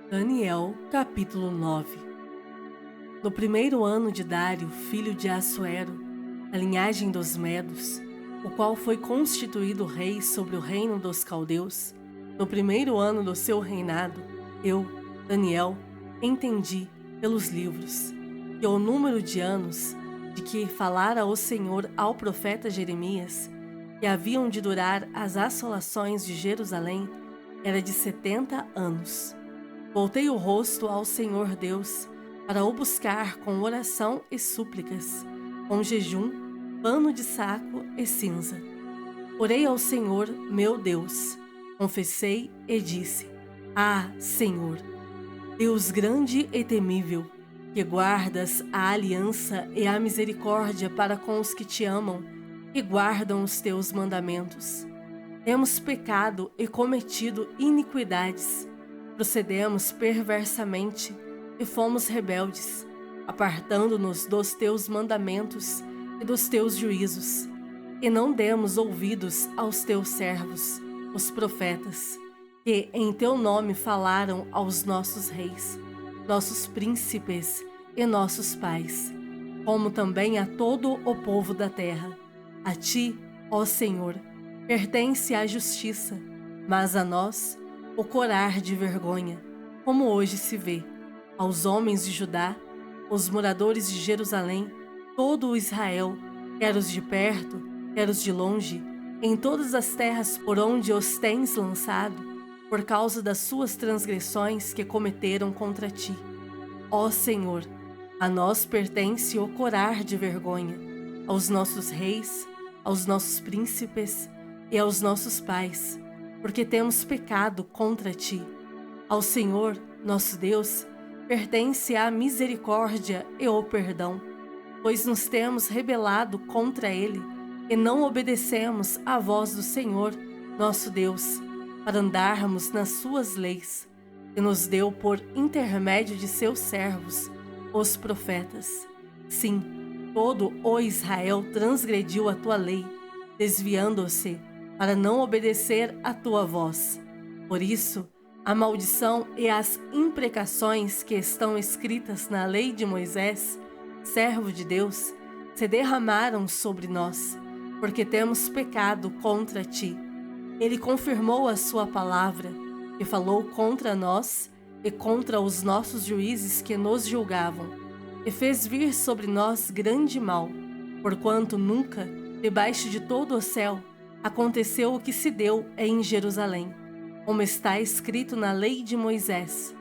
Daniel, capítulo 9. No primeiro ano de Dário, filho de Assuero, a linhagem dos Medos, o qual foi constituído rei sobre o reino dos caldeus, no primeiro ano do seu reinado, eu, Daniel, entendi pelos livros que o número de anos de que falara o Senhor ao profeta Jeremias, que haviam de durar as assolações de Jerusalém, era de 70 anos. Voltei o rosto ao Senhor Deus para o buscar com oração e súplicas, com jejum, pano de saco e cinza. Orei ao Senhor, meu Deus, confessei e disse: Ah, Senhor, Deus grande e temível, que guardas a aliança e a misericórdia para com os que te amam e guardam os teus mandamentos. Temos pecado e cometido iniquidades. Procedemos perversamente e fomos rebeldes, apartando-nos dos teus mandamentos e dos teus juízos, e não demos ouvidos aos teus servos, os profetas, que em teu nome falaram aos nossos reis, nossos príncipes e nossos pais, como também a todo o povo da terra. A ti, ó Senhor, pertence a justiça, mas a nós o corar de vergonha, como hoje se vê, aos homens de Judá, os moradores de Jerusalém, todo o Israel, quer os de perto, quer os de longe, em todas as terras por onde os tens lançado, por causa das suas transgressões que cometeram contra ti. Ó Senhor, a nós pertence o corar de vergonha, aos nossos reis, aos nossos príncipes e aos nossos pais, porque temos pecado contra ti. Ao Senhor, nosso Deus, pertence a misericórdia e o perdão, pois nos temos rebelado contra ele e não obedecemos à voz do Senhor, nosso Deus, para andarmos nas suas leis, que nos deu por intermédio de seus servos, os profetas. Sim, todo o Israel transgrediu a tua lei, desviando-se para não obedecer à tua voz. Por isso, a maldição e as imprecações que estão escritas na lei de Moisés, servo de Deus, se derramaram sobre nós, porque temos pecado contra ti. Ele confirmou a sua palavra, e falou contra nós e contra os nossos juízes que nos julgavam, e fez vir sobre nós grande mal, porquanto nunca, debaixo de todo o céu, aconteceu o que se deu em Jerusalém, como está escrito na lei de Moisés.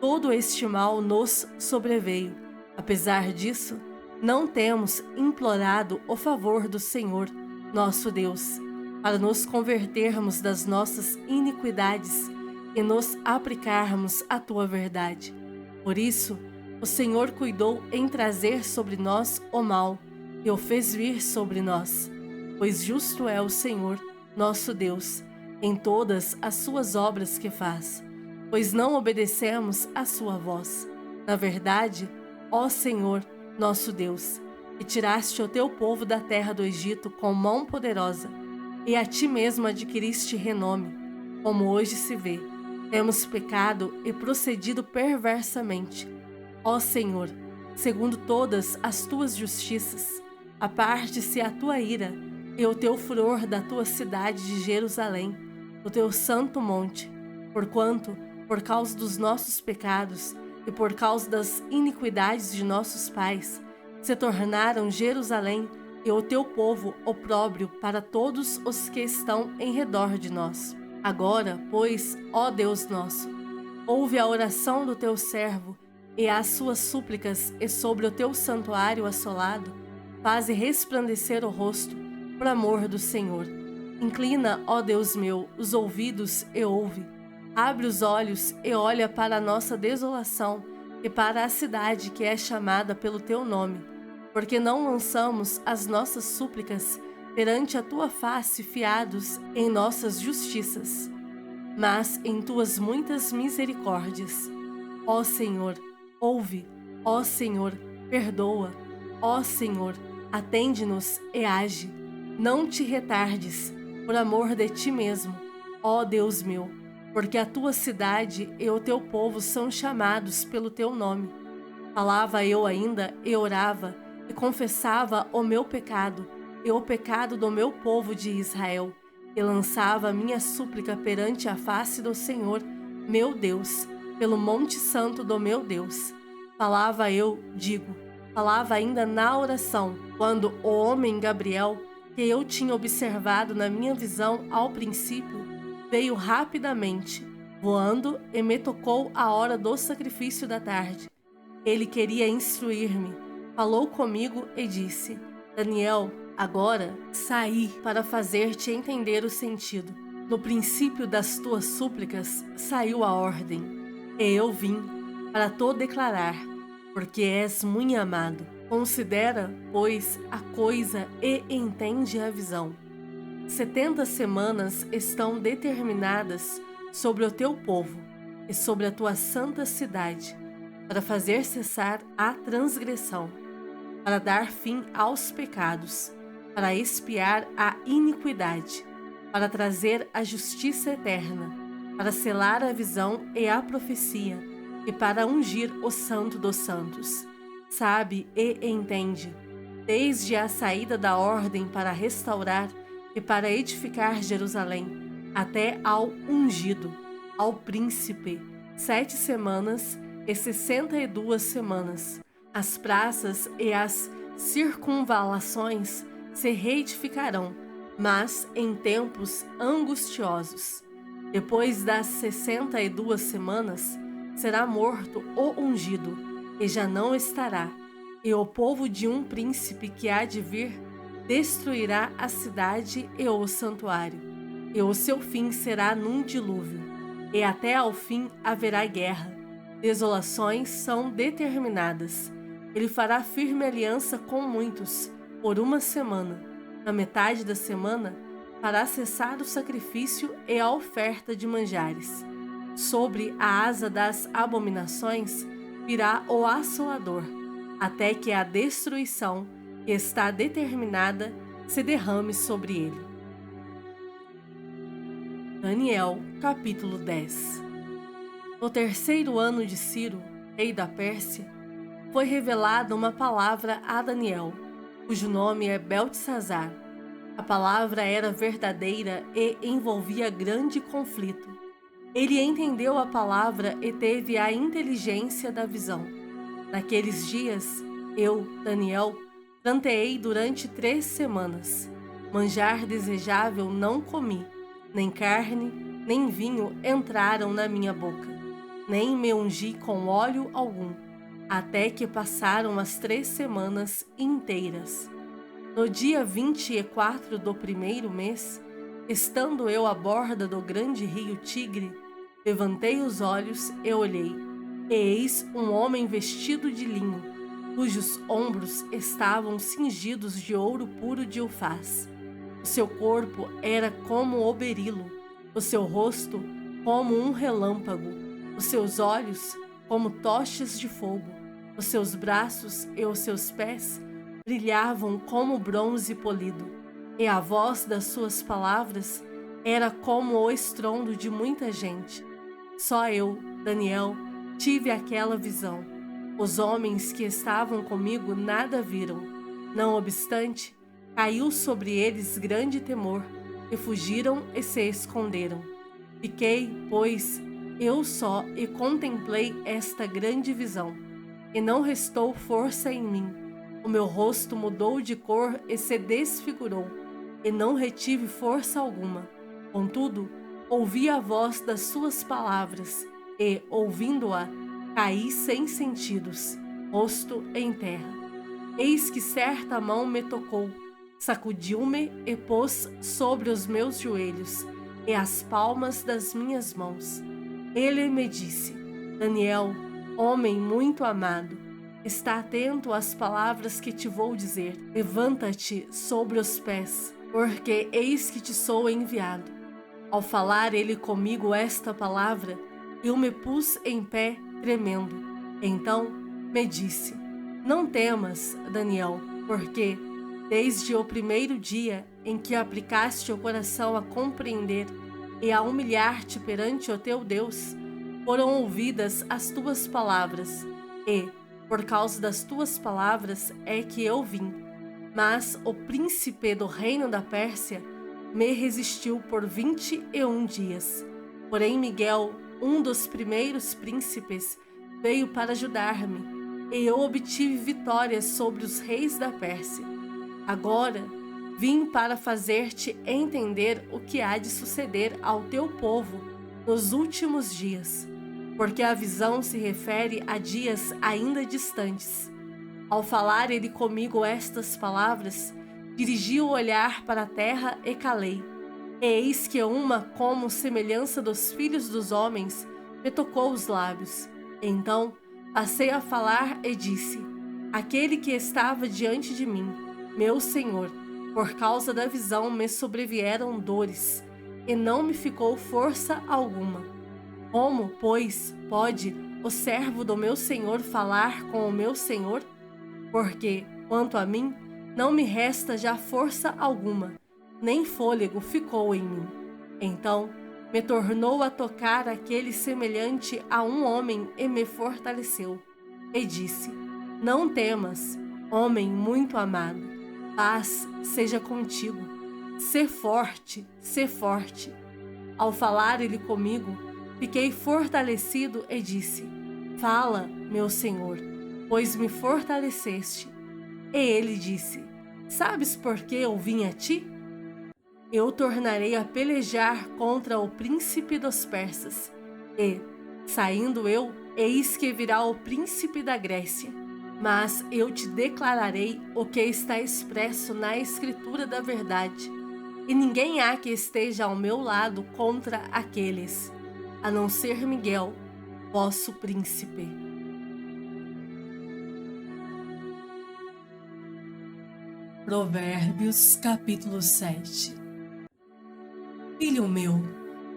Todo este mal nos sobreveio. Apesar disso, não temos implorado o favor do Senhor, nosso Deus, para nos convertermos das nossas iniquidades e nos aplicarmos à tua verdade. Por isso, o Senhor cuidou em trazer sobre nós o mal e o fez vir sobre nós, pois justo é o Senhor, nosso Deus, em todas as suas obras que faz, pois não obedecemos à sua voz. Na verdade, ó Senhor, nosso Deus, que tiraste o teu povo da terra do Egito com mão poderosa, e a ti mesmo adquiriste renome, como hoje se vê, temos pecado e procedido perversamente. Ó Senhor, segundo todas as tuas justiças, aparte-se a tua ira e o teu furor da tua cidade de Jerusalém, do teu santo monte, porquanto, por causa dos nossos pecados e por causa das iniquidades de nossos pais, se tornaram Jerusalém e o teu povo opróbrio para todos os que estão em redor de nós. Agora, pois, ó Deus nosso, ouve a oração do teu servo e as suas súplicas, e sobre o teu santuário assolado, faze resplandecer o rosto, por amor do Senhor. Inclina, ó Deus meu, os ouvidos e ouve. Abre os olhos e olha para a nossa desolação e para a cidade que é chamada pelo teu nome, porque não lançamos as nossas súplicas perante a tua face fiados em nossas justiças, mas em tuas muitas misericórdias. Ó Senhor, ouve. Ó Senhor, perdoa. Ó Senhor, atende-nos e age. Não te retardes, por amor de ti mesmo, ó Deus meu. porque a tua cidade e o teu povo são chamados pelo teu nome. Falava eu ainda e orava, e confessava o meu pecado e o pecado do meu povo de Israel, e lançava a minha súplica perante a face do Senhor, meu Deus, pelo monte santo do meu Deus. Falava ainda na oração, quando o homem Gabriel, que eu tinha observado na minha visão ao princípio, veio rapidamente, voando, e me tocou à hora do sacrifício da tarde. Ele queria instruir-me, falou comigo e disse: Daniel, agora saí para fazer-te entender o sentido. No princípio das tuas súplicas saiu a ordem, e eu vim para te declarar, porque és muito amado. Considera, pois, a coisa e entende a visão. 70 semanas estão determinadas sobre o teu povo e sobre a tua santa cidade, para fazer cessar a transgressão, para dar fim aos pecados, para expiar a iniquidade, para trazer a justiça eterna, para selar a visão e a profecia, e para ungir o Santo dos Santos. Sabe e entende, desde a saída da ordem para restaurar e para edificar Jerusalém, até ao ungido, ao príncipe, 7 semanas e 62 semanas. As praças e as circunvalações se reedificarão, mas em tempos angustiosos. Depois das 62 semanas, será morto o ungido, e já não estará, e o povo de um príncipe que há de vir destruirá a cidade e o santuário, e o seu fim será num dilúvio, e até ao fim haverá guerra. Desolações são determinadas. Ele fará firme aliança com muitos, por 1 semana. Na metade da semana, fará cessar o sacrifício e a oferta de manjares. Sobre a asa das abominações virá o assolador, até que a destruição que está determinada se derrame sobre ele. Daniel, capítulo 10. No 3º ano de Ciro, rei da Pérsia, foi revelada uma palavra a Daniel, cujo nome é Beltesazar. A palavra era verdadeira e envolvia grande conflito. Ele entendeu a palavra e teve a inteligência da visão. Naqueles dias, eu, Daniel, planteei durante 3 semanas. Manjar desejável não comi, nem carne, nem vinho entraram na minha boca, nem me ungi com óleo algum, até que passaram as 3 semanas inteiras. No dia 24 do 1º mês, estando eu à borda do grande rio Tigre, levantei os olhos e olhei, e eis um homem vestido de linho, cujos ombros estavam cingidos de ouro puro de Ufaz. O seu corpo era como o berilo, o seu rosto como um relâmpago, os seus olhos como tochas de fogo, os seus braços e os seus pés brilhavam como bronze polido, e a voz das suas palavras era como o estrondo de muita gente. Só eu, Daniel, tive aquela visão. Os homens que estavam comigo nada viram. Não obstante, caiu sobre eles grande temor, e fugiram e se esconderam. Fiquei, pois, eu só e contemplei esta grande visão, e não restou força em mim. O meu rosto mudou de cor e se desfigurou, e não retive força alguma. Contudo, ouvi a voz das suas palavras, e, ouvindo-a, caí sem sentidos, rosto em terra. Eis que certa mão me tocou, sacudiu-me e pôs sobre os meus joelhos e as palmas das minhas mãos. Ele me disse: Daniel, homem muito amado, está atento às palavras que te vou dizer. Levanta-te sobre os pés, porque eis que te sou enviado. Ao falar ele comigo esta palavra, eu me pus em pé, tremendo. Então me disse: Não temas, Daniel, porque, desde o primeiro dia em que aplicaste o coração a compreender e a humilhar-te perante o teu Deus, foram ouvidas as tuas palavras, e, por causa das tuas palavras, é que eu vim. Mas o príncipe do reino da Pérsia me resistiu por 21 dias. Porém Miguel, um dos primeiros príncipes, veio para ajudar-me, e eu obtive vitórias sobre os reis da Pérsia. Agora vim para fazer-te entender o que há de suceder ao teu povo nos últimos dias, porque a visão se refere a dias ainda distantes. Ao falar ele comigo estas palavras, dirigi o olhar para a terra e calei. E eis que uma, como semelhança dos filhos dos homens, me tocou os lábios. Então passei a falar e disse: aquele que estava diante de mim, meu Senhor, por causa da visão me sobrevieram dores, e não me ficou força alguma. Como, pois, pode o servo do meu Senhor falar com o meu Senhor? Porque, quanto a mim, não me resta já força alguma, nem fôlego ficou em mim. Então me tornou a tocar aquele semelhante a um homem e me fortaleceu. E disse: não temas, homem muito amado, paz seja contigo. Sê forte, sê forte. Ao falar ele comigo, fiquei fortalecido e disse: fala, meu Senhor, pois me fortaleceste. E ele disse: sabes por que eu vim a ti? Eu tornarei a pelejar contra o príncipe dos persas. E, saindo eu, eis que virá o príncipe da Grécia. Mas eu te declararei o que está expresso na escritura da verdade. E ninguém há que esteja ao meu lado contra aqueles, a não ser Miguel, vosso príncipe. Provérbios capítulo 7. Filho meu,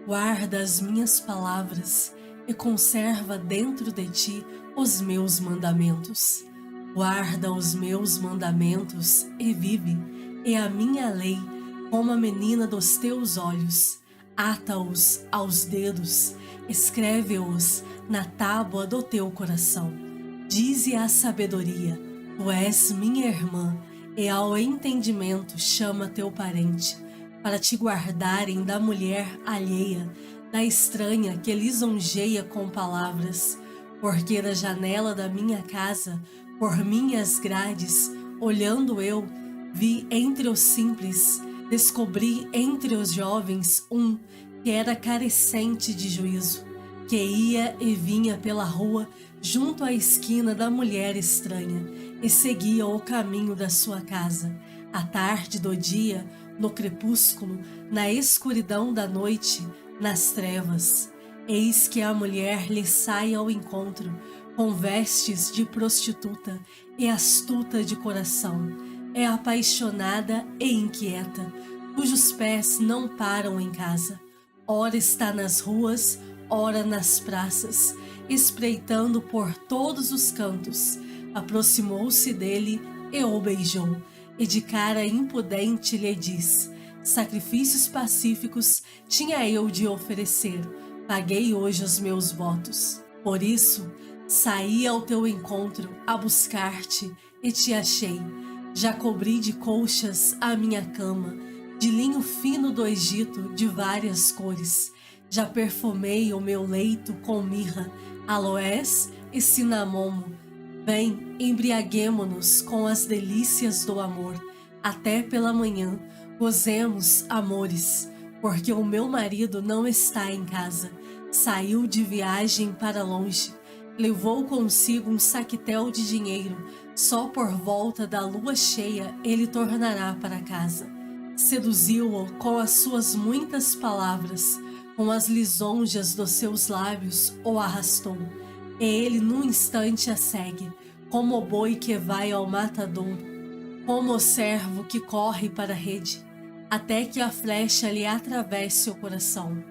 guarda as minhas palavras e conserva dentro de ti os meus mandamentos. Guarda os meus mandamentos e vive, e a minha lei como a menina dos teus olhos. Ata-os aos dedos, escreve-os na tábua do teu coração. Dize à sabedoria: tu és minha irmã, e ao entendimento chama teu parente, para te guardarem da mulher alheia, da estranha que lisonjeia com palavras. Porque da janela da minha casa, por minhas grades, olhando eu, vi entre os simples, descobri entre os jovens um que era carecente de juízo, que ia e vinha pela rua junto à esquina da mulher estranha, e seguia o caminho da sua casa. À tarde do dia, no crepúsculo, na escuridão da noite, nas trevas, eis que a mulher lhe sai ao encontro, com vestes de prostituta e astuta de coração. É apaixonada e inquieta, cujos pés não param em casa. Ora está nas ruas, ora nas praças, espreitando por todos os cantos. Aproximou-se dele e o beijou, e de cara impudente lhe diz: sacrifícios pacíficos tinha eu de oferecer, paguei hoje os meus votos. Por isso, saí ao teu encontro a buscar-te e te achei. Já cobri de colchas a minha cama, de linho fino do Egito de várias cores. Já perfumei o meu leito com mirra, aloés e cinamomo. Vem, embriaguemo-nos com as delícias do amor. Até pela manhã, gozemos, amores, porque o meu marido não está em casa. Saiu de viagem para longe. Levou consigo um saquetel de dinheiro. Só por volta da lua cheia ele tornará para casa. Seduziu-o com as suas muitas palavras, com as lisonjas dos seus lábios o arrastou. E ele num instante a segue, como o boi que vai ao matadouro, como o servo que corre para a rede, até que a flecha lhe atravesse o coração,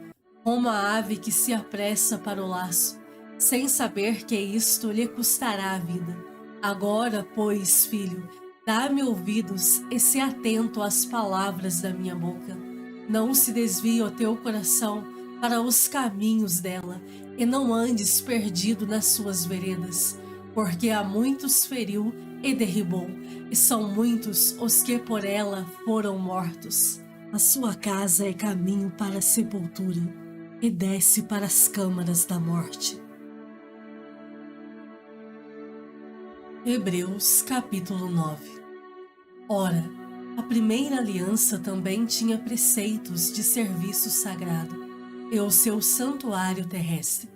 como a ave que se apressa para o laço, sem saber que isto lhe custará a vida. Agora, pois, filho, dá-me ouvidos e se atento às palavras da minha boca. Não se desvie o teu coração para os caminhos dela, e não andes perdido nas suas veredas, porque a muitos feriu e derribou, e são muitos os que por ela foram mortos. A sua casa é caminho para a sepultura, e desce para as câmaras da morte. Hebreus capítulo 9. Ora, a primeira aliança também tinha preceitos de serviço sagrado e o seu santuário terrestre.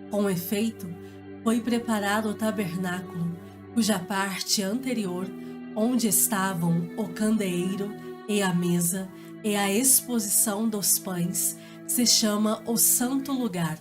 Com efeito, foi preparado o tabernáculo, cuja parte anterior, onde estavam o candeeiro e a mesa e a exposição dos pães, se chama o Santo Lugar.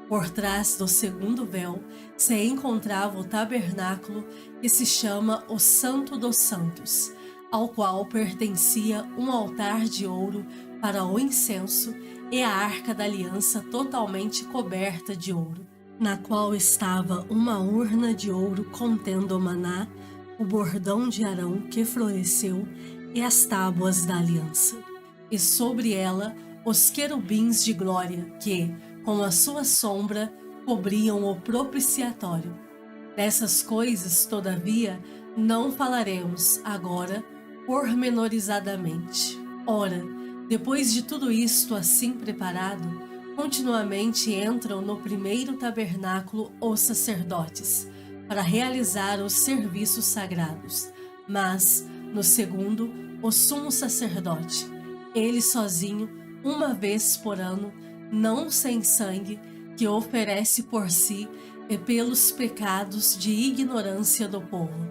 Por trás do segundo véu se encontrava o tabernáculo, que se chama o Santo dos Santos, ao qual pertencia um altar de ouro para o incenso e a arca da aliança totalmente coberta de ouro, na qual estava uma urna de ouro contendo o maná, o bordão de Arão que floresceu e as tábuas da aliança. E sobre ela os querubins de glória que, com a sua sombra, cobriam o propiciatório. Dessas coisas, todavia, não falaremos agora pormenorizadamente. Ora, depois de tudo isto assim preparado, continuamente entram no primeiro tabernáculo os sacerdotes, para realizar os serviços sagrados, mas, no segundo, o sumo sacerdote, ele sozinho, uma vez por ano, não sem sangue, que oferece por si e pelos pecados de ignorância do povo,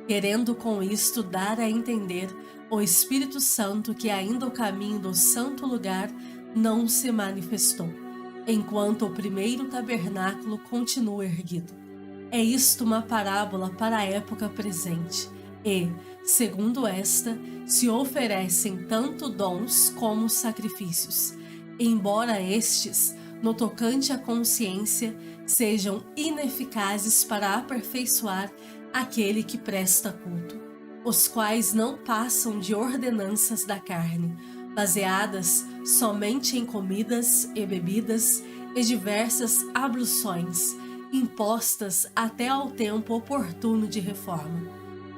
querendo com isto dar a entender o Espírito Santo que ainda o caminho do santo lugar não se manifestou, enquanto o primeiro tabernáculo continua erguido. É isto uma parábola para a época presente, e, segundo esta, se oferecem tanto dons como sacrifícios, embora estes, no tocante à consciência, sejam ineficazes para aperfeiçoar aquele que presta culto, os quais não passam de ordenanças da carne, baseadas somente em comidas e bebidas e diversas abluções, impostas até ao tempo oportuno de reforma.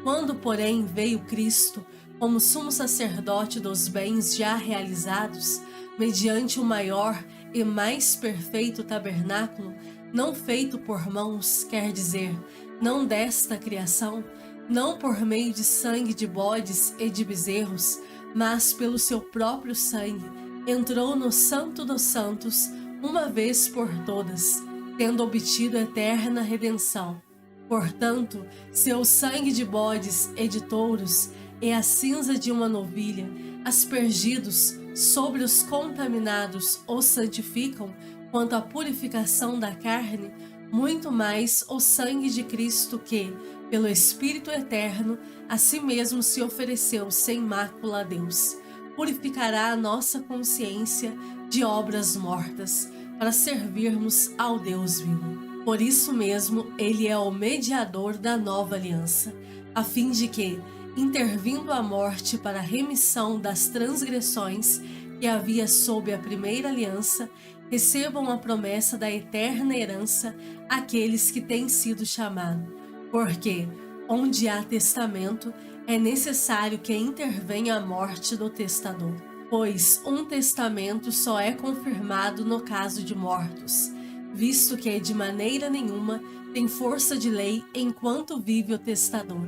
Quando, porém, veio Cristo, como sumo sacerdote dos bens já realizados, mediante o maior e mais perfeito tabernáculo, não feito por mãos, quer dizer, não desta criação, não por meio de sangue de bodes e de bezerros, mas pelo seu próprio sangue, entrou no Santo dos Santos uma vez por todas, tendo obtido eterna redenção. Portanto, se o sangue de bodes e de touros e a cinza de uma novilha, aspergidos sobre os contaminados, os santificam quanto à purificação da carne, muito mais o sangue de Cristo que, pelo Espírito eterno, a si mesmo se ofereceu sem mácula a Deus, purificará a nossa consciência de obras mortas, para servirmos ao Deus vivo. Por isso mesmo, ele é o mediador da nova aliança, a fim de que, intervindo a morte para a remissão das transgressões que havia sob a primeira aliança, recebam a promessa da eterna herança aqueles que têm sido chamados. Porque, onde há testamento, é necessário que intervenha a morte do testador. Pois um testamento só é confirmado no caso de mortos, visto que de maneira nenhuma tem força de lei enquanto vive o testador,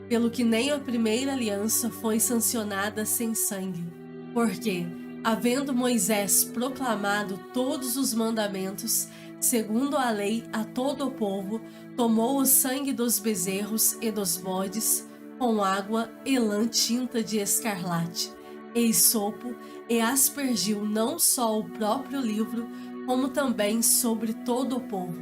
pelo que nem a primeira aliança foi sancionada sem sangue. Porque, havendo Moisés proclamado todos os mandamentos, segundo a lei a todo o povo, tomou o sangue dos bezerros e dos bodes, com água e lã tinta de escarlate, e sopo, e aspergiu não só o próprio livro, como também sobre todo o povo,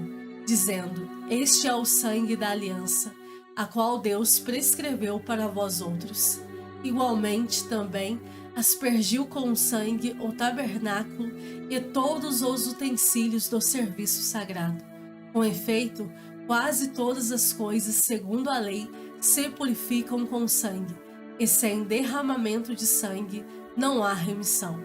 dizendo: Este é o sangue da aliança, a qual Deus prescreveu para vós outros. Igualmente também aspergiu com sangue o tabernáculo e todos os utensílios do serviço sagrado. Com efeito, quase todas as coisas, segundo a lei, se purificam com sangue, e sem derramamento de sangue não há remissão.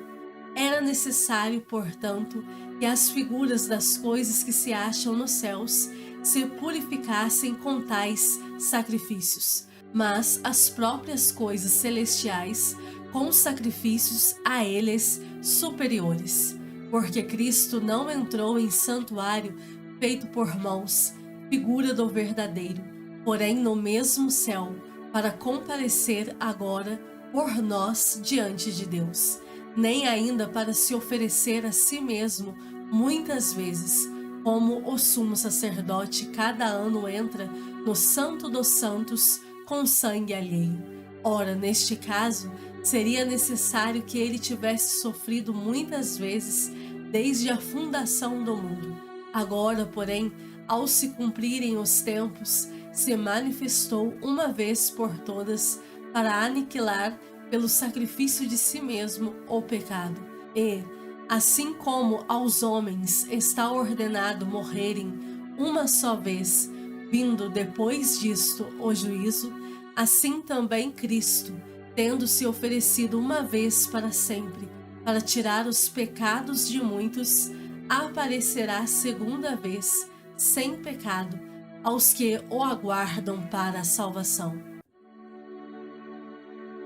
Era necessário, portanto, que as figuras das coisas que se acham nos céus se purificassem com tais sacrifícios, mas as próprias coisas celestiais com sacrifícios a eles superiores. Porque Cristo não entrou em santuário feito por mãos, figura do verdadeiro, porém no mesmo céu, para comparecer agora por nós diante de Deus, nem ainda para se oferecer a si mesmo muitas vezes, como o sumo sacerdote cada ano entra no Santo dos Santos com sangue alheio. Ora, neste caso, seria necessário que ele tivesse sofrido muitas vezes desde a fundação do mundo. Agora, porém, ao se cumprirem os tempos, se manifestou uma vez por todas para aniquilar pelo sacrifício de si mesmo o pecado. E, assim como aos homens está ordenado morrerem uma só vez, vindo depois disto o juízo, assim também Cristo, tendo se oferecido uma vez para sempre, para tirar os pecados de muitos, aparecerá segunda vez, sem pecado, aos que o aguardam para a salvação.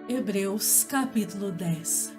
Hebreus capítulo 10.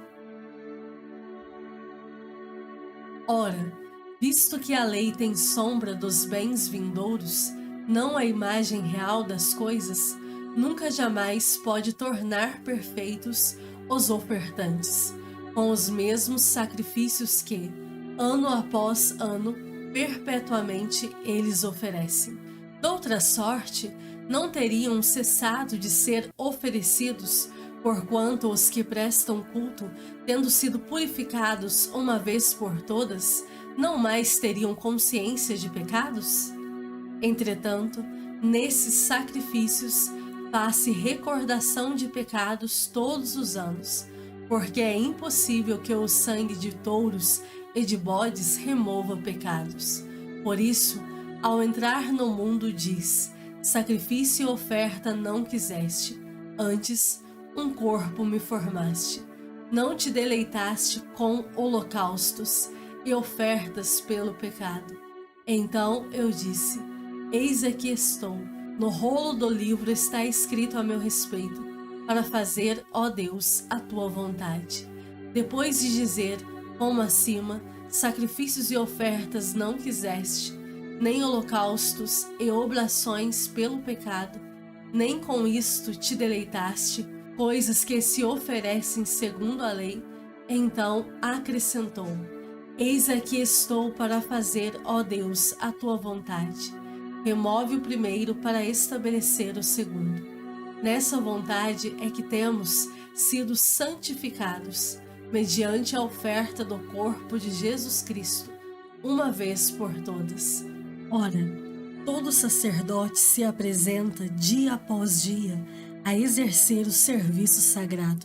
Ora, visto que a lei tem sombra dos bens vindouros, não a imagem real das coisas, nunca jamais pode tornar perfeitos os ofertantes, com os mesmos sacrifícios que, ano após ano, perpetuamente eles oferecem. Doutra sorte, não teriam cessado de ser oferecidos, porquanto os que prestam culto, tendo sido purificados uma vez por todas, não mais teriam consciência de pecados? Entretanto, nesses sacrifícios, faz-se recordação de pecados todos os anos, porque é impossível que o sangue de touros e de bodes remova pecados. Por isso, ao entrar no mundo diz, sacrifício e oferta não quiseste, antes um corpo me formaste. Não te deleitaste com holocaustos e ofertas pelo pecado. Então eu disse, eis aqui estou, no rolo do livro está escrito a meu respeito, para fazer, ó Deus, a tua vontade. Depois de dizer, como acima, sacrifícios e ofertas não quiseste, nem holocaustos e oblações pelo pecado, nem com isto te deleitaste, coisas que se oferecem segundo a lei, então acrescentou, eis aqui estou para fazer, ó Deus, a tua vontade. Remove o primeiro para estabelecer o segundo. Nessa vontade é que temos sido santificados, mediante a oferta do corpo de Jesus Cristo, uma vez por todas. Ora, todo sacerdote se apresenta dia após dia a exercer o serviço sagrado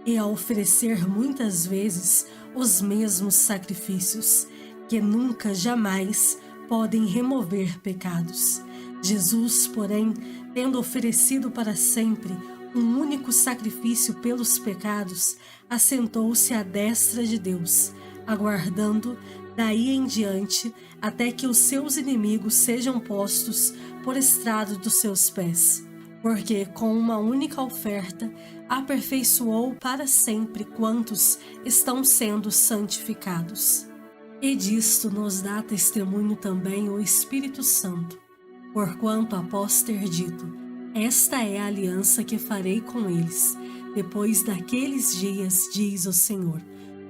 e a oferecer muitas vezes os mesmos sacrifícios, que nunca jamais podem remover pecados. Jesus, porém, tendo oferecido para sempre um único sacrifício pelos pecados, assentou-se à destra de Deus, aguardando daí em diante até que os seus inimigos sejam postos por estrado dos seus pés. Porque com uma única oferta aperfeiçoou para sempre quantos estão sendo santificados. E disto nos dá testemunho também o Espírito Santo, porquanto após ter dito, esta é a aliança que farei com eles, depois daqueles dias, diz o Senhor.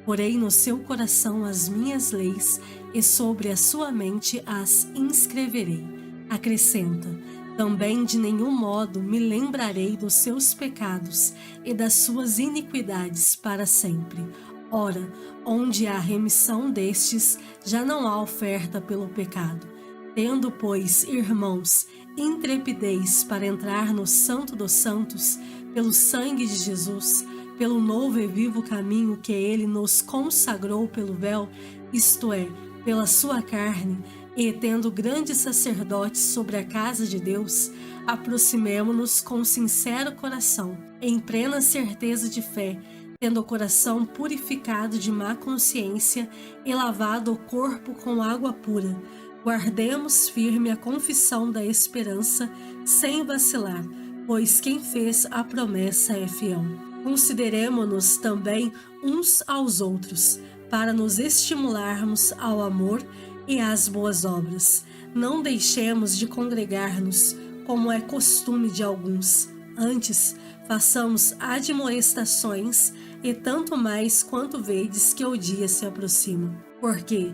Porei no seu coração as minhas leis e sobre a sua mente as inscreverei. Acrescenta, também de nenhum modo me lembrarei dos seus pecados e das suas iniquidades para sempre. Ora, onde há remissão destes, já não há oferta pelo pecado. Tendo, pois, irmãos, intrepidez para entrar no Santo dos Santos, pelo sangue de Jesus, pelo novo e vivo caminho que ele nos consagrou pelo véu, isto é, pela sua carne, e tendo grandes sacerdotes sobre a casa de Deus, aproximemo-nos com sincero coração, em plena certeza de fé, tendo o coração purificado de má consciência e lavado o corpo com água pura, guardemos firme a confissão da esperança, sem vacilar, pois quem fez a promessa é fiel. Consideremo-nos também uns aos outros, para nos estimularmos ao amor e às boas obras. Não deixemos de congregar-nos, como é costume de alguns. Antes, façamos admoestações, e tanto mais quanto vedes que o dia se aproxima. Porque,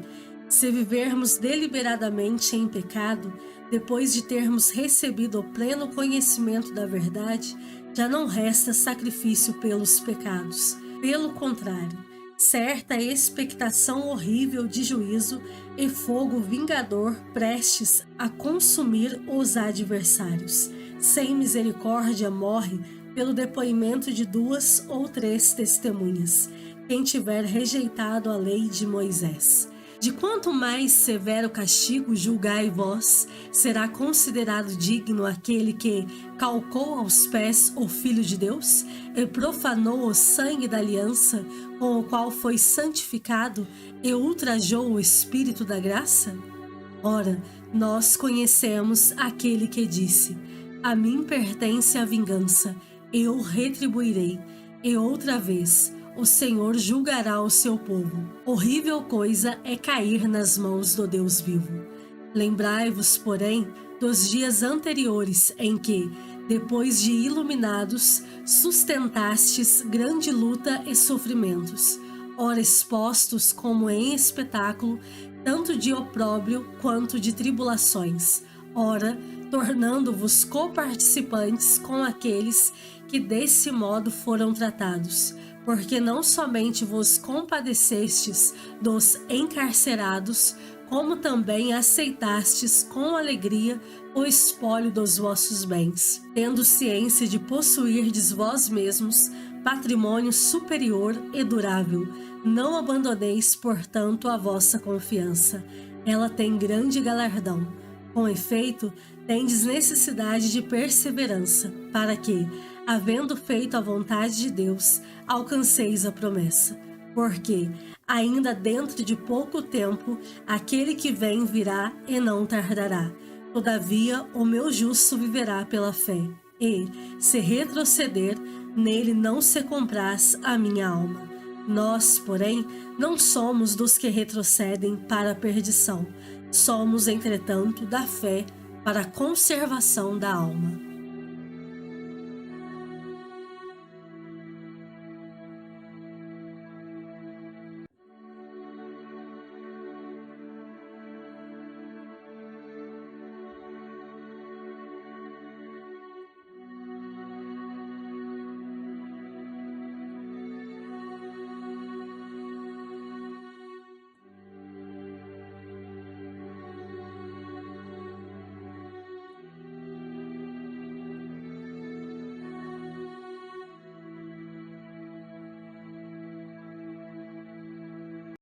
se vivermos deliberadamente em pecado, depois de termos recebido o pleno conhecimento da verdade, já não resta sacrifício pelos pecados. Pelo contrário, certa expectação horrível de juízo e fogo vingador prestes a consumir os adversários. Sem misericórdia morre pelo depoimento de 2 ou 3 testemunhas, quem tiver rejeitado a lei de Moisés. De quanto mais severo castigo julgai vós, será considerado digno aquele que calcou aos pés o Filho de Deus e profanou o sangue da aliança com o qual foi santificado e ultrajou o Espírito da graça? Ora, nós conhecemos aquele que disse: a mim pertence a vingança, eu retribuirei, e outra vez o Senhor julgará o seu povo. Horrível coisa é cair nas mãos do Deus vivo. Lembrai-vos, porém, dos dias anteriores em que, depois de iluminados, sustentastes grande luta e sofrimentos, ora expostos como em espetáculo, tanto de opróbrio quanto de tribulações, ora tornando-vos coparticipantes com aqueles que desse modo foram tratados, porque não somente vos compadecestes dos encarcerados, como também aceitastes com alegria o espólio dos vossos bens, tendo ciência de possuirdes vós mesmos patrimônio superior e durável. Não abandoneis, portanto, a vossa confiança. Ela tem grande galardão. Com efeito, tendes necessidade de perseverança, para que, havendo feito a vontade de Deus, alcanceis a promessa. Porque, ainda dentro de pouco tempo, aquele que vem virá e não tardará. Todavia, o meu justo viverá pela fé. E, se retroceder, nele não se compraz a minha alma. Nós, porém, não somos dos que retrocedem para a perdição. Somos, entretanto, da fé para a conservação da alma.